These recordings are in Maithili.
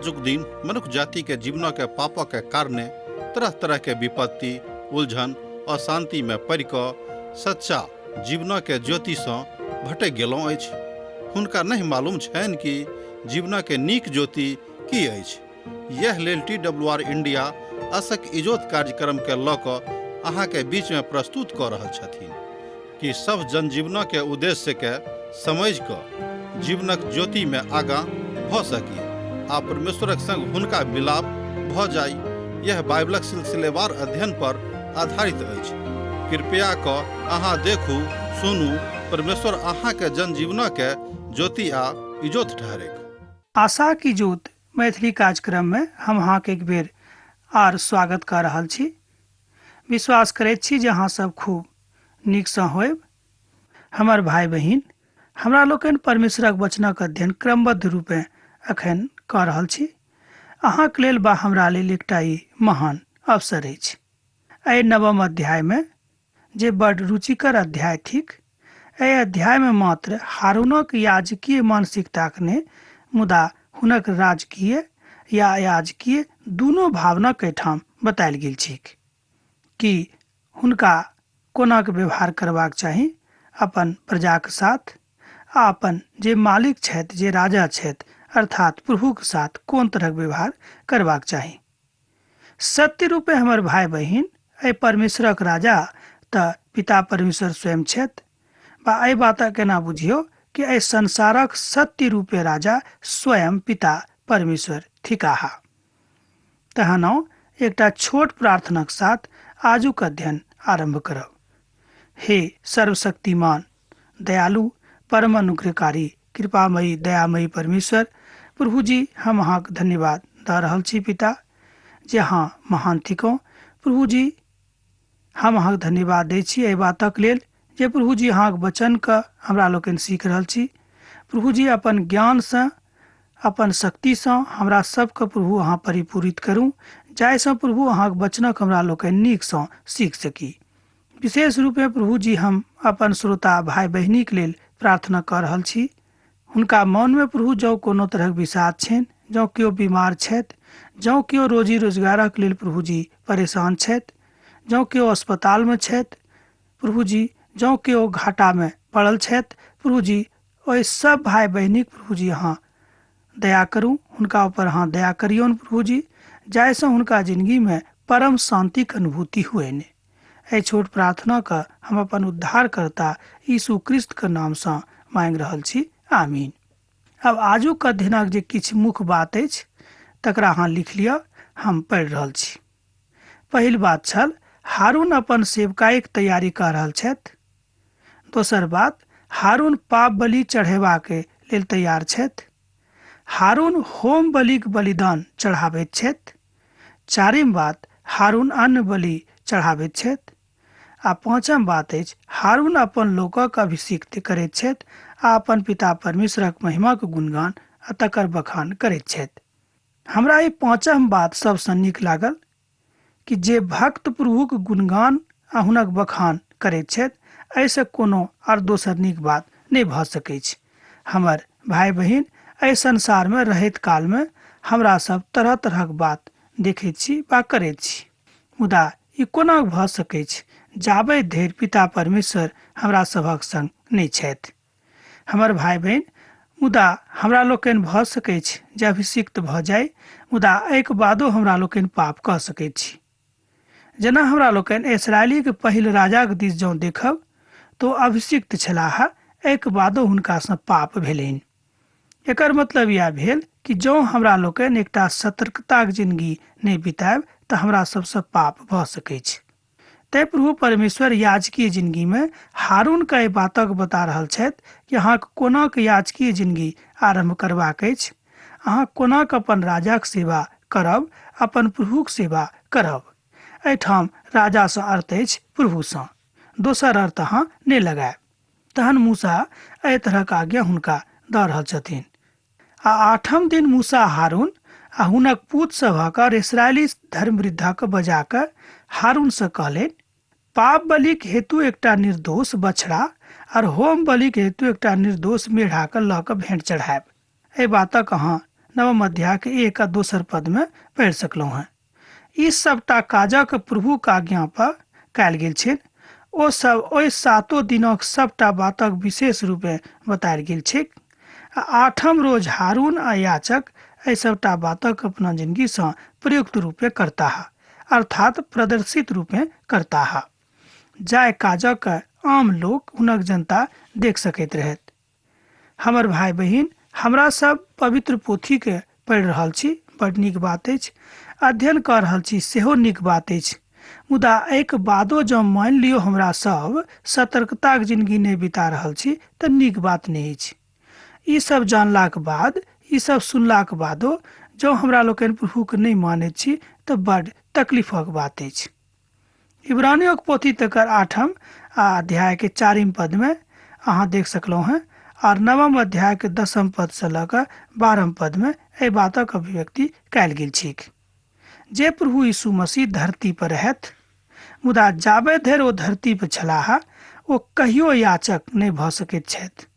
आजुक दिन मनुष्य जाति के जीवन के पाप के कारणे तरह तरह के विपत्ति, उलझन, अशांति में पड़ि कऽ सच्चा जीवन के ज्योति सँ भटकि गेलहुँ अछि। हुनका नहीं मालूम छनि कि जीवन के नीक ज्योति की अछि। यह लेल TWR इंडिया आशक इजोत कार्यक्रम के लऽ कऽ अहाँ के बीच में प्रस्तुत कऽ रहल छथिन कि सब जनजीवन के उद्देश्य के समझ कऽ जीवनक ज्योति में आगाँ भऽ सकी आ परमेश्वरक संग हुनका मिलाप भऽ जाय। यह बाइबलक सिलसिलेवार अध्ययन पर आधारित अछि। कृपया कऽ अहाँ देखू, सुनू, परमेश्वर अहाँ के जनजीवन के ज्योति आ इजोत ठहरेक। आशा की ज्योत मैथिली कार्यक्रम में हम अहाँ के एक बेर आर स्वागत कर रहल छी। विश्वास करैत छी जे अहाँ सब खूब नीक सँ होयब। हमर भाई बहिन, हमरा लोकनि परमेश्वरक वचनक अध्ययन क्रमबद्ध रूपे अखन कऽ रहल छी। अहाँक लेल बा हमरा लेल एकटा ई महान अवसर अछि। एहि नवम अध्याय में जे बड़ रुचिकर अध्याय थिक, एहि अध्याय में मात्र हारूनक याजकीय मानसिकताक ने मुदा हुनक राजकीय या याजकीय दुनू भावनाक एहिठाम बतायल गेल छैक कि हुनका कोना के व्यवहार करबाक चाही अपन प्रजाक साथ आ अपन जे मालिक छथि, जे राजा छथि अर्थात प्रभु के साथ कोन तरह व्यवहार करबाक चाही। सत्य रूपे हमर भाई बहिन, एहि परमेश्वरक राजा तऽ पिता परमेश्वर स्वयं छथि। बा एहि बातक केना बुझियौ कि एहि संसारक सत्य रूपे राजा स्वयं पिता परमेश्वर थिकाहा। तहन एकटा छोट प्रार्थनाक साथ आजुक अध्ययन आरंभ करब। हे सर्वशक्तिमान, दयालु, परम अनुग्रहकारी, कृपामयी, दयामयी परमेश्वर, प्रभु जी, हम अहाँक धन्यवाद दऽ रहल छी पिता, जे अहाँ महान थिकौ। प्रभु जी, हम अहाँक धन्यवाद दै छी एहि बातक लेल जे प्रभु जी अहाँक वचनके हमरा लोकनि सीख रहल छी। प्रभु जी, अपन ज्ञानसँ, अपन शक्तिसँ हमरा सबके प्रभु अहाँ परिपूरित करू, जाहिसँ प्रभु अहाँक वचनक हमरा लोकनि नीकसँ सीख सकी। विशेष रूपे प्रभु जी, हम अपन श्रोता भाई बहिनीक लेल प्रार्थना कऽ रहल छी। हुनका मन में प्रभु जँ कोनो तरहक विषाद छनि, जँ केओ बीमार छथि, जँ केओ रोजी रोजगारक लेल प्रभु जी परेशान छथि, जँ केओ अस्पताल में छथि, प्रभु जी जँ केओ घाटा में पड़ल छथि, प्रभु जी ओहि सब भाई बहिनीक प्रभु जी अहाँ दया करू, हुनका ऊपर अहाँ दया करियौन प्रभु जी, जाहिसँ हुनका जिंदगी में परम शांतिक अनुभूति हुए ने। एहि छोट प्रार्थना का हम अपन उद्धारकर्ता यीशु क्रिस्त के नाम से मांग रहल छी, आमीन। अब आजुक अध्ययनक जे किछु मुख्य बात अछि तकरा अहाँ लिख लिअ, हम पढ़ि रहल छी। पहिल बात छल, हारून अपन सेवकाईक तैयारी कऽ रहल छथि। दोसर बात, हारून पाप बलि चढ़ेबाक लेल तैयार छथि। हारून होम बलिक बलिदान चढ़ाबैत छथि। चारिम बात, हारून अन्न बलि चढ़ाबैत छथि। आ पाँचम बात अछि, हारून अपन लोकक अभिषेक करैत छथि आ अपन पिता परमेश्वरक महिमाक गुणगान आ तकर बखान करैत छथि। हमरा ई पाँचम बात सबसँ नीक लागल कि जे भक्त प्रभुक गुणगान आ हुनक बखान करैत छथि, एहिसँ कोनो और दोसर नीक बात नहि भऽ सकैत छै। हमर भाई बहिन, एहि संसार में रहैत काल में हमरा सब तरह तरहक बात देखैत छी वा करैत छी, मुदा ई कोना भऽ सकैत छै जाबे धरि पिता परमेश्वर हमरा सभक संग नहि छथि। हमर भाई बहन, मुदा हमरा लोकनि भऽ सकैत छै जे अभिषिक्त भऽ जाय, मुदा एहिके बादो हमरा लोकनि पाप कऽ सकैत छी। जेना हमरा लोकनि इस्राएली के पहिल राजा के दिस जँ देखब तो अभिषिक्त छलाह, एहिके बादो हुनकासँ पाप भेलनि। एकर मतलब यह भेल कि जँ हमरा लोकनि एकटा सतर्कताक जिंदगी नहि बिताएब तऽ हमरा सबसँ पाप भऽ सकैत छै। तै प्रभु परमेश्वर याजकीय जिंदगी में हारून के बातक बता रहल छथि कि अहाँ कोना के याजकीय जिंदगी आरंभ करबाक अछि, अहाँ कोना के अपन राजाक सेवा करब, अपन प्रभुक सेवा करब। एहिठाम राजासँ अर्थ अछि प्रभुसँ, दोसर अर्थ अहाँ नहि लगायब। तहन मूसा एहि तरहक आज्ञा हुनका दऽ रहल छथिन। आ आठम दिन मूसा हारून आ हुनक पूत सभक और इस्राएली धर्मवृद्धक बजा कऽ हारूनसँ कहलनि, पाप बलिक हेतु एकटा निर्दोष बछड़ा और होम बलिक हेतु एकटा निर्दोष मेढ़ा के लऽ कऽ भेंट चढ़ायब। एहि बातक अहाँ नवम अध्याय के 1 आ 2 पद में पढ़ि सकलहुँ हैं। ई सबटा काजक प्रभुक आज्ञा पर कयल गेल छै। ओ सब ओहि 7 दिनक सबटा बातक विशेष रूपे बतायल गेल छै। आ 8म रोज हारून आ याचक एहि सबटा बातक अपना जिंदगी से प्रयुक्त रूपे करता है, अर्थात प्रदर्शित रूपे करता है, जाय काजक आम लोग हुनक जनता देख सकैत रहत। हमर भाई बहिन, हमरा सब पवित्र पोथी के पढ़ि रहल छी, बड़ नीक बात अछि। अध्ययन कर रहल छी, सेहो नीक बात अछि। मुदा एहिके बादो जँ मान लियो हमरा सब सतर्कताक जिंदगी नहि बिता रहल छी तऽ नीक बात नहि अछि। ई सब जानलाक बाद, ई सब सुनलाक बादो जँ हमरा लोकनि प्रभुके नहि मानैत छी तऽ बड़ तकलीफक बात अछि। इब्रानियों के पोथी तकर 8म अध्याय के 4म पद में अहाँ देख सकलहुँ हैं, और 9म अध्याय के 10म पद से लऽ कऽ 12म पद में एहि बातक अभिव्यक्ति कयल गेल छैक जे प्रभु यीशु मसीह धरती पर रहथि, मुदा जाबे धरि ओ धरती पर छलाह ओ कहियो याचक नहि भऽ सकैत छथि।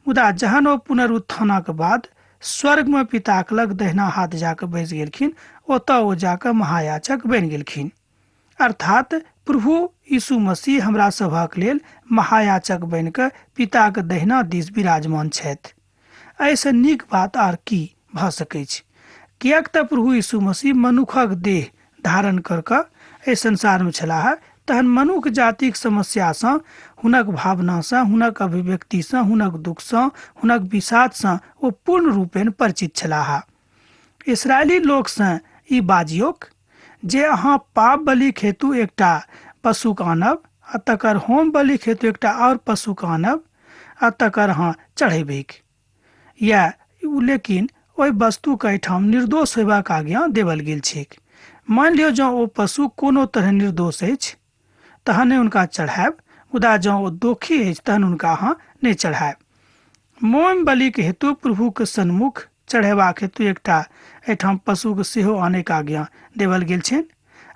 मुदा जहन ओ पुनरुत्थानक बाद स्वर्ग में पिताक लग दहिना हाथ जाके बैस गेलखिन, ओतऽ ओ जाके महायाचक बनि गेलखिन। अर्थात प्रभु यीशु मसीह हमरा सभक लेल महायाचक बनि कऽ पिताक दहिना दिस विराजमान छथि। एहिसँ नीक बात आर की भऽ सकैत छै? किएक तऽ प्रभु यीशु मसीह मनुखक देह धारण कर कऽ एहि संसारमे छलाह, तहन मनुख जातिक समस्यासँ, हुनक भावनासँ, हुनक अभिव्यक्तिसँ, हुनक दुखसँ, हुनक विषादसँ ओ पूर्ण रूपेण परिचित छलाह। इसराइली लोकसँ ई बाजियोक जे अहाँ पाप बलिक हेतु एकटा पशुक आनब आ तकर होम बलिक हेतु एकटा और पशुक आनब आ तकर अहाँ चढ़ेबैक, या लेकिन ओहि वस्तुके एहिठाम निर्दोष होयबाक आज्ञा देवल गेल छैक। मान लियो जँ ओ पशु कोनो तरह निर्दोष अछि तहने हुनका चढ़ायब, मुदा जँ ओ दोषी अछि तहन हुनका अहाँ नहि चढ़ायब। मोम बलिक हेतु प्रभुके सन्मुख चढ़ेबाक हेतु एकटा एहिठाम पशुके सेहो आनैक आज्ञा देवल गेल छनि,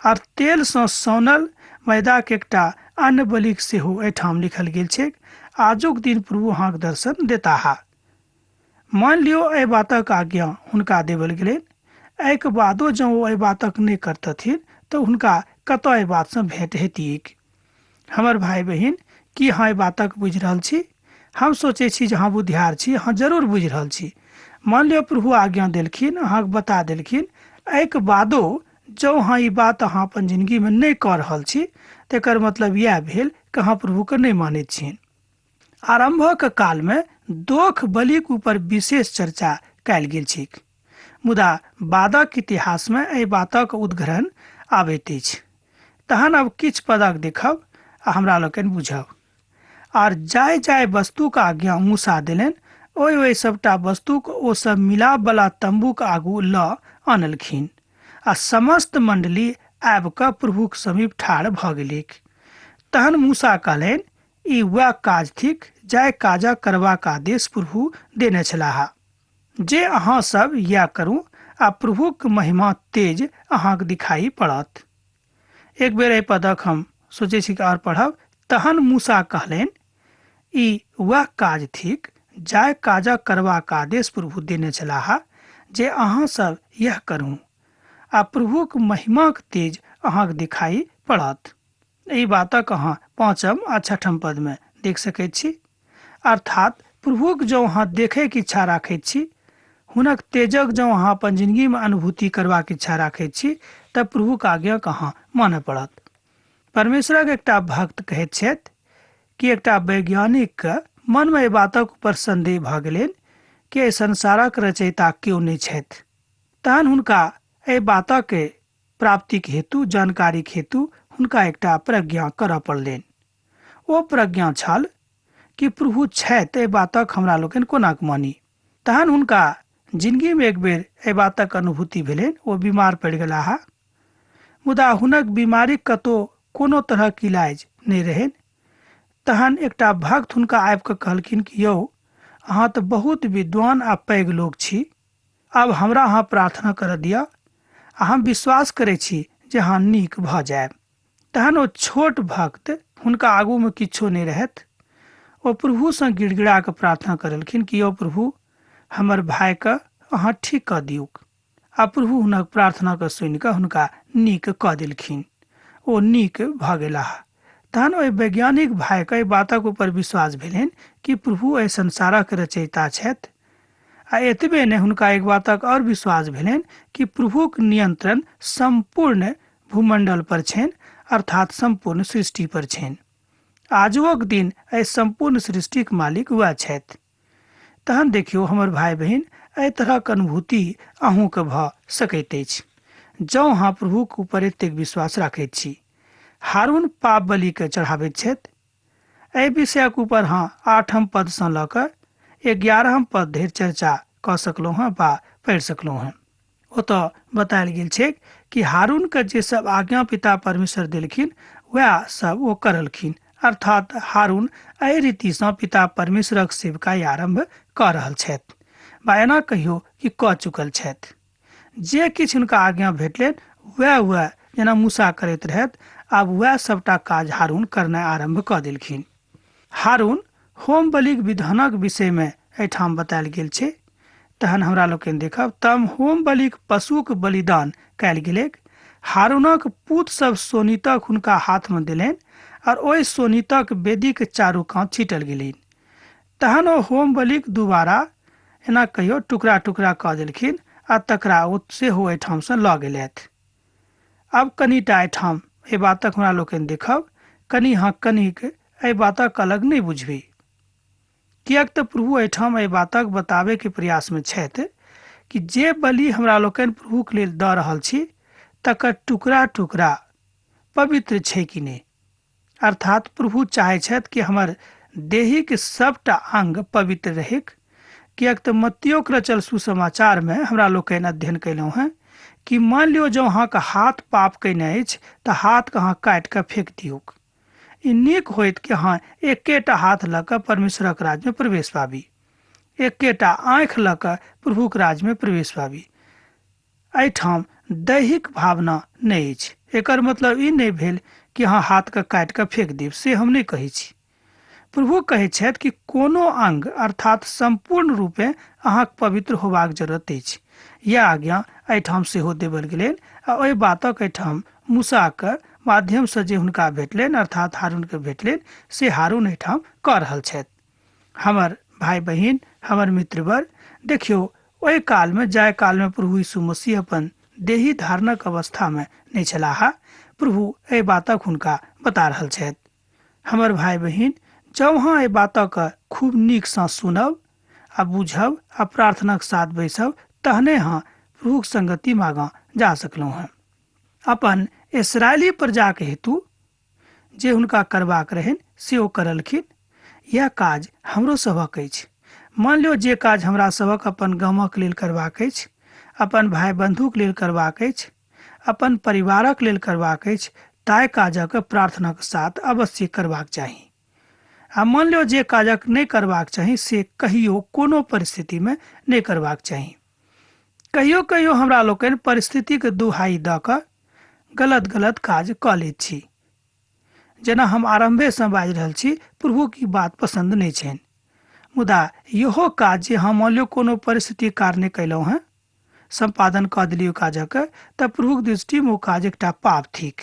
और तेलसँ सौनल मैदाके एकटा अन्य बलिक सेहो एहिठाम लिखल गेल छैक। आजुक दिन प्रभु अहाँके दर्शन देताह। मान लियो एहि बातक आज्ञा हुनका देवल गेलनि, एहिके बादो जँ ओ एहि बातक नहि करतथिन तऽ हुनका कतऽ एहि बातसँ भेंट हेतियैक। हमर भाई बहिन, की अहाँ एहि बातक बुझि रहल छी? हम सोचै छी जे अहाँ बुद्धियार छी, अहाँ जरूर बुझि रहल छी। मान लियो प्रभु आज्ञा देलखिन, अहाँके बता देलखिन, एहिके बादो जँ अहाँ ई बात अहाँ अपन जिंदगीमे नहि कऽ रहल छी तेकर मतलब इएह भेल कि अहाँ प्रभुके नहि मानैत छियनि। आरंभक काल में दोख बलिक ऊपर विशेष चर्चा कयल गेल छैक, मुदा बादक इतिहास में एहि बातक उद्ग्रहण आबैत अछि। तहन अब किछु पदक देखब आ हमरा लोकनि बुझब। आर जाय जाय वस्तुक आज्ञा मूसा देलनि, ओहि ओहि सबटा वस्तुक ओ सब मिलाप बला तंबूक आगू लऽ आनलखिन, आ समस्त मंडली आबि कऽ प्रभुक समीप ठाढ़ भऽ गेलीक। तहन मूसा कहलनि, ई वह काज थिक जाय काजा करबाक आदेश प्रभु देने छलाह, जे अहाँ सब या करू आ प्रभुक महिमा तेज अहाँके दिखाई पड़त। एक बेर एहि पदक हम सोचै छी कि और पढ़ब। तहन मूसा कहलनि, ई वह काज थिक जाय काजा करबाक आदेश प्रभु देने छलाह, जे अहाँ सब यह करू आ प्रभुक महिमाक तेज अहाँके दिखाई पड़त। एहि बातक अहाँ 5म आ 6म पद में देख सकैत छी। अर्थात प्रभुक जँ अहाँ देखैके इच्छा राखैत छी, हुनक तेजक जँ अहाँ अपन जिंदगीमे अनुभूति करबाक इच्छा राखैत छी तऽ प्रभुक आज्ञाके अहाँ मानय पड़त। परमेश्वरक एकटा भक्त कहैत छथि कि एकटा वैज्ञानिकके मनमे एहि बातक ऊपर संदेह भऽ गेलनि कि एहि संसारक रचयिता केओ नहि छथि। तहन हुनका एहि बातक प्राप्तिक हेतु, जानकारीक हेतु हुनका एकटा प्रज्ञा करऽ पड़लनि। ओ प्रज्ञा छल कि प्रभु छथि, एहि बातक हमरा लोकनि कोना मानी। तहन हुनका जिंदगीमे एक बेर एहि बातक अनुभूति भेलनि। ओ बीमार पड़ि गेलाह, मुदा हुनक बीमारीक कतहु कोनो तरहक इलाज नहि रहनि। तहन एकटा भक्त हुनका आबि कऽ कहलखिन कि यौ, अहाँ तऽ बहुत विद्वान आ पैघ लोक छी, आब हमरा अहाँ प्रार्थना करऽ दिअ, आ हम विश्वास करै छी जे अहाँ नीक भऽ जायब। तहन ओ छोट भक्त, हुनका आगूमे किछो नहि रहथि, ओ प्रभुसँ गिड़गिड़ा कऽ प्रार्थना करलखिन कि यौ प्रभु, हमर भाइके अहाँ ठीक कऽ दियौक। आ प्रभु हुनक प्रार्थना के सुनि कऽ हुनका नीक कऽ देलखिन। ओ नीक भऽ गेलाह। तहन ओहि वैज्ञानिक भाई के बातक ऊपर विश्वास भेलनि कि प्रभु एहि संसारक रचयिता छथि। आ एतबे ने हुनका एक बातक और विश्वास भेलनि कि प्रभुक नियंत्रण संपूर्ण भूमंडल पर छनि, अर्थात संपूर्ण सृष्टि पर छनि। आजुक दिन एहि संपूर्ण सृष्टिक मालिक वह छथि। तहन देखियौ हमर भाई बहिन, एहि तरहक अनुभूति अहूँके भऽ सकैत अछि जँ अहाँ प्रभुक ऊपर एतेक विश्वास राखैत छी। हारून पाप बलि के चढ़ाबैत छथि। एहि विषयक ऊपर अहाँ 8 पद सँ लऽ कऽ 11 पद धरि चर्चा कऽ सकलहुँ हँ वा पढ़ि सकलहुँ हँ। ओतऽ बतायल गेल छै कि हारून के जे सब आज्ञा पिता परमेश्वर देलखिन वएह सब ओ करलखिन, अर्थात हारून एहि रीति सँ पिता परमेश्वरक सेवकाई आरंभ कऽ रहल छथि, वा एना कहियो कि कऽ चुकल छथि। जे किछु हुनका आज्ञा भेटलनि वएह जेना मूसा करैत रहथि, आब वएह सबटा काज हारून करनाइ आरंभ कऽ देलखिन। हारून होम बलिक विधानक विषय में एहिठाम बतायल गेल छै। तहन हमरा लोकनि देखब तम होम बलिक पशुक बलिदान कयल गेलै। हारूनक पूत सब सोनीतक हुनका हाथ में देलनि और ओहि सोनीतक वेदीक चारू कात छीटल गेलनि। तहन ओ होम बलिक दुबारा एना कहियो टुकड़ा टुकड़ा कऽ देलखिन आ तकरा ओ सेहो एहिठाम सँ लऽ गेलथि। आब कनिटा एहिठाम एहि बातक हमरा लोकनि देखब, कनि हाँ कनिक एहि बातक अलग नहि बुझबै। किएक तऽ प्रभु एहिठाम एहि बातक बताबे के प्रयास में छथि कि जे बलि हमरा लोकनि प्रभुक लेल दऽ रहल छी तकर टुकड़ा टुकड़ा पवित्र छै कि नहि। अर्थात प्रभु चाहै छथि कि हमर देहिक सबटा अंग पवित्र रहैक। किएक तऽ मत्तियोक रचल सुसमाचार में हमरा लोकनि अध्ययन कयलहुँ हैं कि मान लियो जँ अहाँके हाथ पाप कयने अछि तऽ हाथके अहाँ काटि कऽ फेंक दियौक। ई नीक होइत कि अहाँ एकेटा हाथ लऽ कऽ परमेश्वरक राज में प्रवेश पाबी, एकेटा आँखि लऽ कऽ प्रभुक राज में प्रवेश पाबी। एहिठाम दैहिक भावना नहि अछि। एकर मतलब ई नहि भेल कि अहाँ हाथके काटि कऽ फेंक देब, से हम नहि कहै छी। प्रभु कहै छथि कि कोनो अंग अर्थात संपूर्ण रूपे अहाँक पवित्र होबाक जरूरत अछि। यह आज्ञा एहिठाम सेहो देवल गेलनि आ ओहि बातक एहिठाम मूसाके माध्यम से जे हुनका भेटलनि अर्थात हारून के भेटलनि से हारून एहिठाम कऽ रहल छथि। हमर भाई बहिन, हमर मित्रवर, देखियौ ओहि काल में जाय काल में प्रभु यीशु मसीह अपन देही धारणक अवस्था में नहीं छलाह, प्रभु एहि बातक हुनका बता रहल छथि। हमर भाई बहिन, जब अहाँ एहि बातक खूब नीक सँ सुनब आ बुझब आ प्रार्थनाक साथ बैसब तहने अहाँ प्रभुक संगति में आगाँ जा सकलहुँ हैं। अपन इसराइली प्रजा के हेतु जे हुनका करबाक रहनि से ओ करलखिन। यह काज हमरो सभक अछि। मान लियो जे काज हमरा सभक अपन गामक लेल करबाक अछि, अपन भाई बंधुक लेल करबाक अछि, अपन परिवारक लेल करबाक अछि, ताहि काजक प्रार्थनाक साथ अवश्य करबाक चाही। आ मान लियो जे काजक नहीं करबाक चाही से कहियो कोनो परिस्थिति में नहीं करबाक चाही। कहियो कहियो हमरा लोकनि परिस्थिति के दुहाई दऽ कऽ गलत काज कऽ लैत छी। जेना हम आरंभे सँ बाजि रहल छी, प्रभु की बात पसंद नहीं छनि। मुदा इहो काज जे हम मान लियो कोनो परिस्थिति कारणे कयलहुँ हैं, संपादन कऽ देलियै काजक, तऽ प्रभुक दृष्टि में ओ काज एकटा पाप थिक।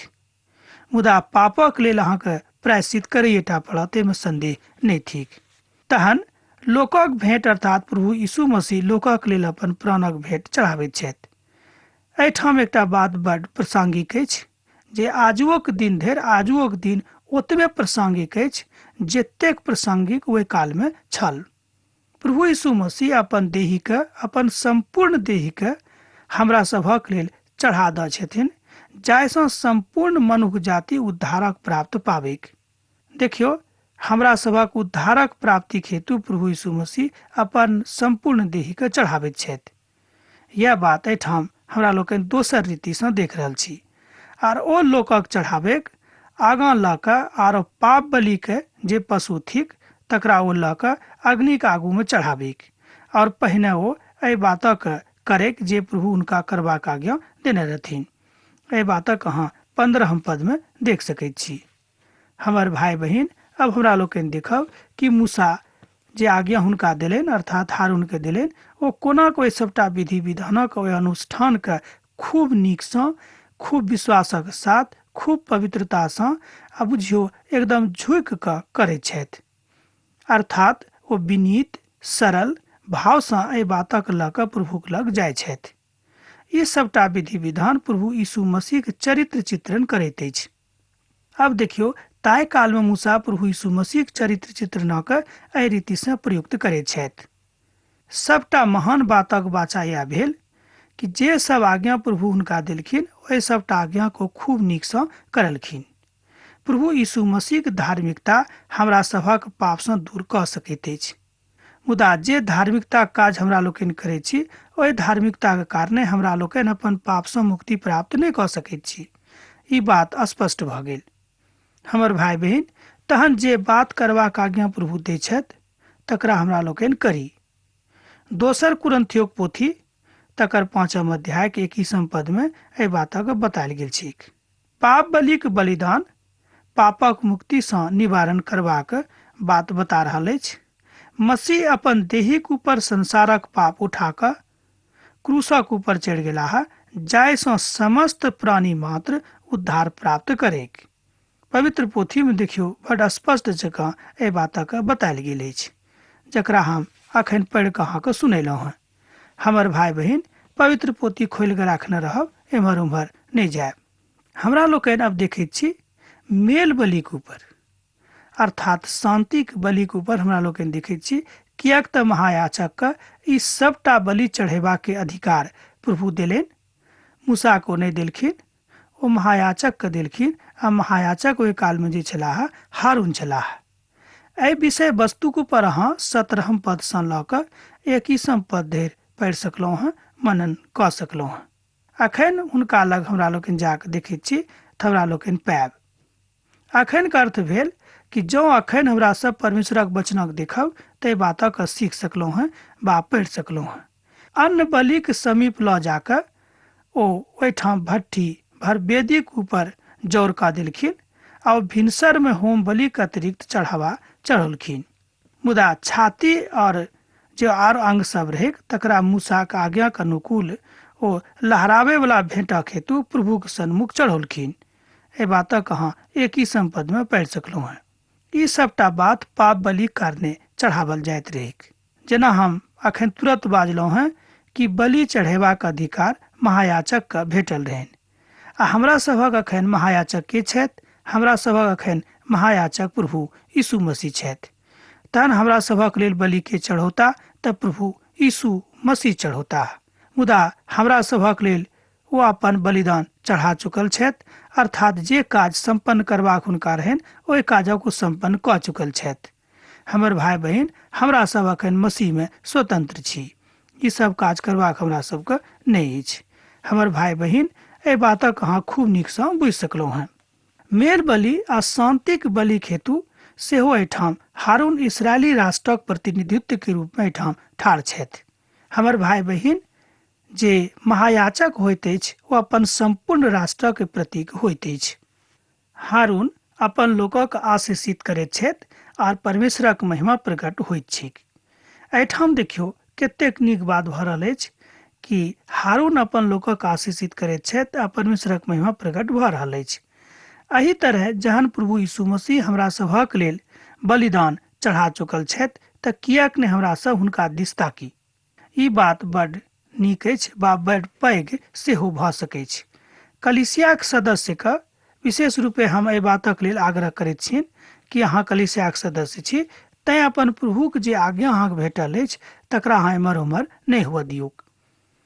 मुदा पापक लेल अहाँके प्रायश्चित करैटा पड़त, एहिमे संदेह नहीं थिक। तहन लोकक भेंट अर्थात प्रभु यीशु मसीह लोकक लेल अपन प्राणक भेंट चढ़ाबैत छथि। एहिठाम एकटा बात बड्ड प्रासंगिक अछि जे आजुक दिन धरि आजुक दिन ओतबे प्रासंगिक अछि जतेक प्रासंगिक ओहि काल में छल। प्रभु यीशु मसीह अपन देही के, अपन संपूर्ण देही के हमरा सभक लेल चढ़ा दऽ छथिन, जाहिसँ संपूर्ण मनुष्य जाति उद्धारक प्राप्त पाबैक। देखियौ, हमरा सभक उद्धारक प्राप्ति हेतु प्रभु यीशु मसीह अपन संपूर्ण देही के चढ़ाबैत छथि। यह बात एहिठाम हमरा लोकनि दोसर रीति सँ देख रहल छी। आर ओ लोकक चढ़ाबैक आगाँ लऽ कऽ आर पाप बलि के जे पशु थिक तकरा ओ लऽ कऽ अग्निक आगू में चढ़ाबैक, और पहिने ओ एहि बातक करैक जे प्रभु हुनका करबाक आज्ञा देने रहथिन। एहि बातक अहाँ 15 पद में देख सकैत छी। हमर भाई बहिन, अब हमरा लोकनि देखब कि मूसा जे आज्ञा हुनका देलनि अर्थात हारून के देलनि ओ कोना के सबटा विधि विधानक ओहि अनुष्ठान के खूब नीकसँ खूब विश्वासक साथ खूब पवित्रतासँ आ बुझियो एकदम झुकि कऽ करैत छथि। अर्थात ओ विनीत सरल भावसँ एहि बातक लऽ कऽ प्रभुक लग जाइ छथि। ई सबटा विधि विधान प्रभु यीशु मसीह के चरित्र चित्रण करैत अछि। अब देखियो ताहि काल में मूसा प्रभु यीशु मसीह के चरित्र चित्रणक एहि रीति से प्रयुक्त करैत छथि। सबटा महान बातक बाचा यह भेल कि जे सब आज्ञा प्रभु हुनका देलखिन ओहि सबटा आज्ञा को खूब नीकसँ करलखिन। प्रभु यीशु मसीह के धार्मिकता हमरा सभक पापसँ दूर कऽ सकैत अछि, मुदा जे धार्मिकता काज हमरा लोकनि करैत छी ओहि धार्मिकता के कारणे हमरा लोकनि अपन पापसँ मुक्ति प्राप्त नहि कऽ सकैत छी। ई बात स्पष्ट भऽ गेल। हमर भाई बहिन, तहन जे बात करबाक आज्ञा प्रभु दै छथि तकरा हमरा लोकनि करी। दोसर कुरिन्थियोक पोथी तकर 5 अध्याय के 21 पद में एहि बातक बतायल गेल छै। पाप बलिक बलिदान पापक मुक्तिसँ निवारण करबाक बात बता रहल अछि। मसीह अपन देहिक ऊपर संसारक पाप उठा कऽ क्रूसक ऊपर चढ़ि गेलाह, जाहिसँ समस्त प्राणी मात्र उद्धार प्राप्त करेक। पवित्र पोथी में देखियो बड़ स्पष्ट जकाँ एहि बातक बतायल गेल अछि, जकरा हम अखन पढ़ि कऽ अहाँके सुनेलहुँ हँ। हमर भाई बहिन, पवित्र पोथी खोलि कऽ राखने रहब, एम्हर उम्हर नहीं जायब। हमरा लोकनि अब देखैत छी मेल बलिक ऊपर अर्थात शांतिक बलिक ऊपर हमरा लोकनि देखैत छी, किएक तऽ महायाजक के ई सबटा बलि चढ़ेबाक के अधिकार प्रभु देलनि। मूसा को नहीं देलखिन, ओ महायाजक के देलखिन। आ महायाजक ओहि काल में जे छलाह हारून छलाह। एहि विषय वस्तुक ऊपर अहाँ 17 पदसँ लऽ कऽ 21 पद धरि पढ़ि सकलहुँ हँ, मनन कऽ सकलहुँ हँ। अखन हुनका लग हमरा लोकनि जाकऽ देखैत छी तऽ हमरा लोकनि पायब। अखन के अर्थ भेल कि जँ अखन हमरा सब परमेश्वरक वचनक देखब तऽ एहि बातक सीख सकलहुँ हँ वा पढ़ि सकलहुँ हँ। अन्न बलिक समीप लऽ जाकऽ ओ ओहिठाम भट्ठी भर वेदीक ऊपर जोर कऽ देलखिन आ भिनसर में होम बलिक अतिरिक्त चढ़ावा चढ़ौलखिन। मुदा छाती और जो आर अंग सब रहे तकरा मूसा के आज्ञा के अनुकूल ओ लहरावे वाला भेंटक हेतु प्रभु के सन्मुख चढ़ौलखिन। ए बातक अहाँ 21 पद में पढ़ि सकलहुँ हैं। ई सबटा बात पाप बलि कारणे चढ़ावल जाइत रहे। जेना हम अखन तुरंत बाजलहुँ हैं कि बलि चढ़ेबाक अधिकार महायाजक के भेटल रहनि। आ हमरा सभक अखन महायाजक के छथि? हमरा सभक अखन महायाजक प्रभु यीशु मसीह छथि। तहन हमरा सभक लेल बलि के चढ़ौता तऽ प्रभु यीशु मसीह चढ़ौता। मुदा हमरा सभक लेल ओ अपन बलिदान चढ़ा चुकल छथि, अर्थात जे काज संपन्न करबाक हुनका रहनि ओहि काजक ओ संपन्न कऽ चुकल छथि। हमर भाई बहिन, हमरा सब अखन मसीह में स्वतंत्र छी। ई सब काज करबाक हमरा सबके नहीं अछि। हमर भाई बहिन, एहि बातक अहाँ खूब नीकसँ बुझि सकलहुँ हैं। मेल बलि आ शांतिक बलि हेतु सेहो एहिठाम हारून इस्राएली राष्ट्रक प्रतिनिधित्व के रूप में एहिठाम ठाढ़ छथि। हमर भाई बहिन, जे महायाजक होइत अछि ओ अपन संपूर्ण राष्ट्रक प्रतीक होइत अछि। हारून अपन लोकक आशीषित करैत छथि आर परमेश्वरक महिमा प्रकट होइत छैक। एहिठाम देखियो कतेक नीक बात भऽ रहल अछि कि हारून अपन लोकक आशीषित करैत छथि आ परमेश्वरक महिमा प्रकट भऽ रहल अछि। एही तरह जहन प्रभु यीशु मसीह हमरा सभक लेल बलिदान चढ़ा चुकल छथि तऽ किएक नहि हमरा सब हुनका दिस ताकी। ई बात बड्ड नीक अछि वा बड्ड पैघ सेहो भऽ सकैत छै। कलीसियाक सदस्यके विशेष रूपे हम एहि बातक लेल आग्रह करैत छी कि अहाँ कलीसियाक सदस्य छी तैँ अपन प्रभुक जे आज्ञा अहाँके भेटल अछि तकरा अहाँ एम्हर उम्हर नहि हुअ दियौक।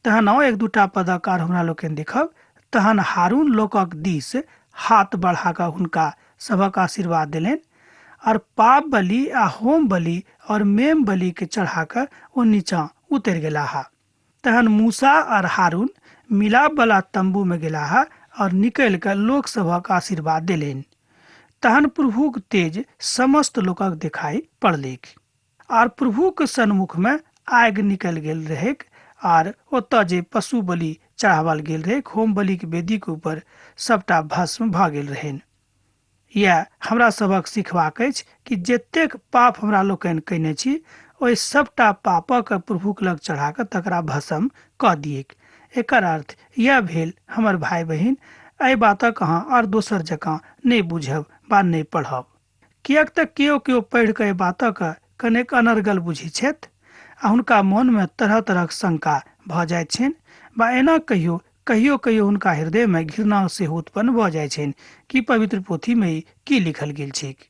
तहन आउ 1-2 पदक आर हमरा लोकनि देखब। तहन हारून लोकक दिस हाथ बढ़ा कऽ हुनका सभक आशीर्वाद देलनि और पाप बलि आ होम बलि और मेम बलि के चढ़ा कऽ ओ नीचाँ उतरि गेलाह। तहन मूसा और हारून मिलाप वाला तंबू में गेलाह और निकल कऽ लोक सभक आशीर्वाद देलनि। तहन प्रभुक तेज समस्त लोकक दिखाई पड़लैक और प्रभु के सन्मुख में आगि निकल गेल रहेक और ओतऽ जे पशु बलि चढ़ावल गेल रहे होम बलि के वेदी के ऊपर सबटा भस्म भऽ गेल रहनि। या हमरा सबक सिखबाक अछि कि जतेक पाप हमरा लोकनि कयने छी ओहि सबटा पापक प्रभुक लग चढ़ा कऽ तकरा भस्म कऽ दियैक। एकर अर्थ यह भेल हमर भाई बहिन, एहि बातक अहाँ और दोसर जकाँ नहि बुझब वा नहि पढ़ब। किएक तऽ केओ पढ़ि कऽ एहि बातक कनेक अनर्गल बुझैत छथि आ हुनका मोनमे तरह तरहक शंका भऽ जाइत छनि, वा एना कहियो हुनका हृदयमे घृणा सेहो उत्पन्न भऽ जाइत छनि कि पवित्र पोथीमे ई की लिखल गेल छैक।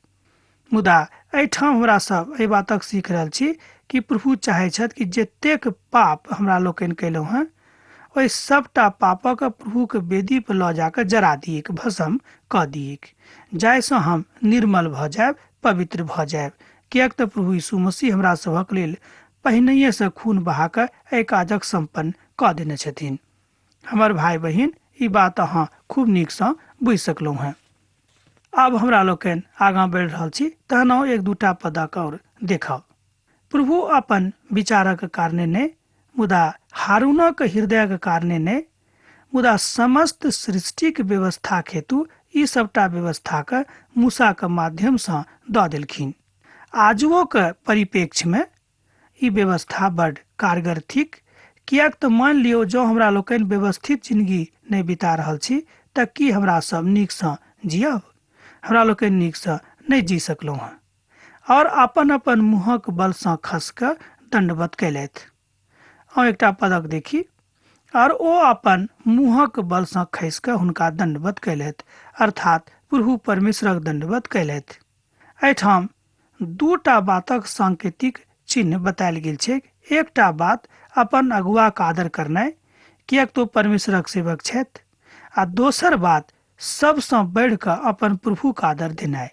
मुदा एहिठाम हमरा सब एहि बातक सीख रहल छी कि प्रभु चाहैत छथि कि जतेक पाप हमरा लोकनि कयलहुँ हेँ ओहि सबटा पापक प्रभुक वेदी पर लऽ जाकऽ जरा दियैक, भस्म कऽ दियैक, जाहिसँ हम निर्मल भऽ जायब, पवित्र भऽ जायब। किएक तऽ प्रभु यीशु मसीह हमरा सभक लेल पहिनहिएसँ खून बहाकऽ एहि काजक सम्पन्न कऽ देने छथिन। हमर भाई बहिन, ई बात अहाँ खूब नीकसँ बुझि सकलहुँ हेँ। आब हमरा लोकनि आगाँ बढ़ि रहल छी, तहन एक दूटा पदक और देखब। प्रभु अपन विचारक कारणे नहि, मुदा हारूनक हृदयक कारणे नहि, मुदा समस्त सृष्टिक व्यवस्था हेतु ई सबटा व्यवस्थाक मूसाक माध्यमसँ दऽ देलखिन। आजुओक परिप्रेक्ष्यमे ई व्यवस्था बड्ड कारगर थिक। किएक तऽ मान लियौ जँ हमरा लोकनि व्यवस्थित जिंदगी नहि बिता रहल छी तऽ की हमरा सब नीकसँ जियब? हमरा लोकनि नीकसँ नहि जी सकलहुँ हेँ। और अपन अपन मुँहक बलसँ खस कऽ दंडवत कयलथि। और एकटा पदक देखी, और ओ अपन मुँहक बलसँ खसि कऽ हुनका दंडवत कयलथि, अर्थात प्रभु परमेश्वरक दंडवत कयलथि। एहिठाम दूटा बातक सांकेतिक चिन्ह बतायल गेल छै। एकटा बात अपन अगुआक आदर करनाइ, किएक तो परमेश्वरक सेवक छथि, आ दोसर बात सबसँ बढ़ि कऽ अपन प्रभुक आदर देनाइ।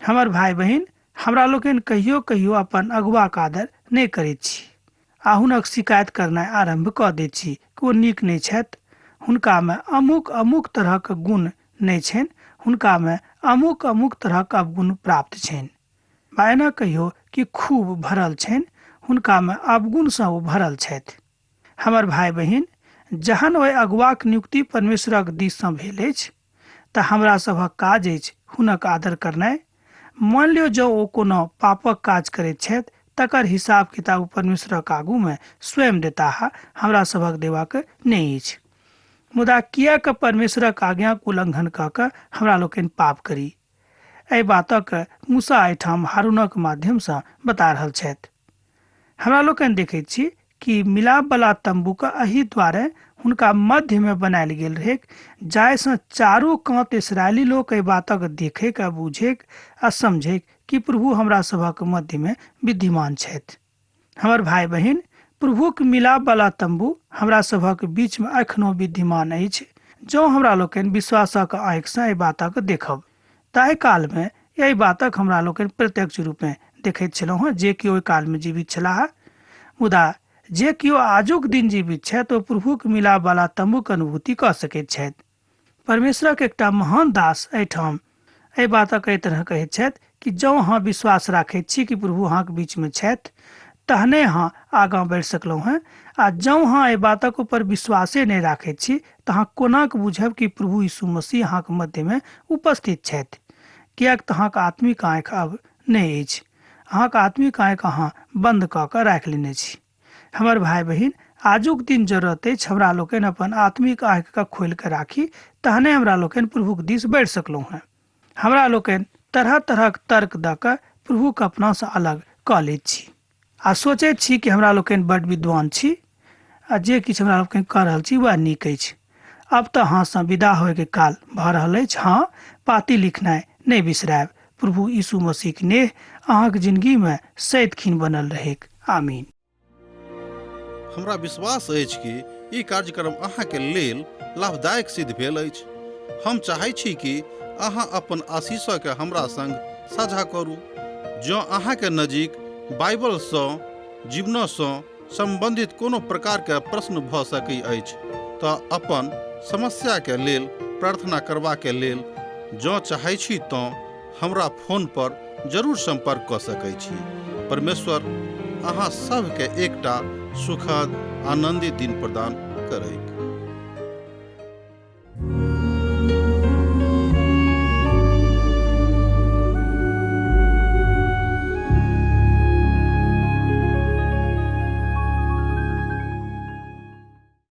हमर भाई बहिन, हमरा लोकनि कहियो अपन अगुआक आदर नहि करैत छी आ हुनक शिकायत करनाइ आरंभ कऽ दैत छी कि ओ नीक नहि छथि, हुनकामे अमुक तरहक गुण नहि छनि, हुनकामे अमुक तरहक अवगुण प्राप्त छनि, वा एना कहियो कि खूब भरल छनि, हुनकामे अवगुणसँ ओ भरल छथि। हमर भाई बहिन, जहन ओहि अगुआक नियुक्ति परमेश्वरक दिससँ भेल अछि तऽ हमरा सभक काज अछि हुनक आदर करनाइ। मान लियौ जँ ओ कोनो पापक काज करैत छथि तकर हिसाब किताब परमेश्वरक आगूमे स्वयं देताह हमरा सभक देबाक नहि अछि। मुदा किएक परमेश्वरक आज्ञाक उल्लंघन कऽ कऽ हमरा लोकनि पाप करी? एहि बातक मूसा एहिठाम हारूनक माध्यमसँ बता रहल छथि। हमरा लोकनि देखैत छी कि मिलाप वाला तंबूक एहि द्वारे हुनका मध्यमे बनायल गेल रहै, जाहिसँ चारू कात इसराइली लोक एहि बातक देखैक आ बुझैक आ समझैक कि प्रभु हमरा सभक मध्यमे विद्यमान छथि। हमर भाई बहिन, प्रभुक मिलाप वाला तंबू हमरा सभक बीचमे एखनो विद्यमान अछि जँ हमरा लोकनि विश्वासक आँखिसँ एहि बातक देखब। ताहि कालमे एहि बातक हमरा लोकनि प्रत्यक्ष रूपमे देखैत छलहुँ हेँ जे कि ओहि कालमे जीवित छलाह। मुदा जे किओ आजुक दिन जीवित छथि ओ प्रभुक मिलाप वाला तंबूक अनुभूति कऽ सकैत छथि। परमेश्वरक एकटा महान दास एहिठाम एहि बातक एहि तरह कहैत छथि कि जँ अहाँ विश्वास राखैत छी कि प्रभु अहाँक बीचमे छथि तहने अहाँ आगाँ बढ़ि सकलहुँ हेँ, आ जँ अहाँ एहि बातक ऊपर विश्वासे नहि राखैत छी तऽ अहाँ कोना बुझब कि प्रभु यीशु मसीह अहाँक मध्यमे उपस्थित छथि? किएक तऽ अहाँक आत्मिक आँखि अब नहि अछि, अहाँक आत्मिक आँखि अहाँ बंद कऽ कऽ राखि लेने छी। हमर भाई बहिन, आजुक दिन जरूरत अछि हमरा लोकनि अपन आत्मिक आँखिके खोलि कऽ राखी, तहने हमरा लोकनि प्रभुक दिस बढ़ि सकलहुँ हेँ। हमरा लोकनि तरह तरहक तर्क दऽ कऽ प्रभुक अपनासँ अलग कऽ लैत छी आ सोचैत छी कि हमरा लोकनि बड्ड विद्वान छी आ जे किछु हमरा लोकनि कऽ रहल छी वह नीक अछि। अब तऽ अहाँसँ विदा होयके काल भऽ रहल अछि। हाँ, पाती लिखनाइ नहि बिसरायब। प्रभु यीशु मसीहक नेह अहाँक जिंदगीमे सदिखन बनल रहेक। आमीन। हमरा विश्वास अछि कि ई कार्यक्रम अहाँके लेल लाभदायक सिद्ध भेल अछि। हम चाहै छी कि अहाँ अपन आशीषके हमरा संग साझा करू। जँ अहाँके नजीक बाइबलसँ, जीवनसँ संबंधित कोनो प्रकारके प्रश्न भऽ सकैत अछि तऽ अपन समस्याके लेल प्रार्थना करबाके लेल जँ चाहै छी तऽ हमरा फोन पर जरूर संपर्क कऽ सकैत छी। परमेश्वर अहाँ सबके एकटा सुखद आनंदित दिन प्रदान करैक।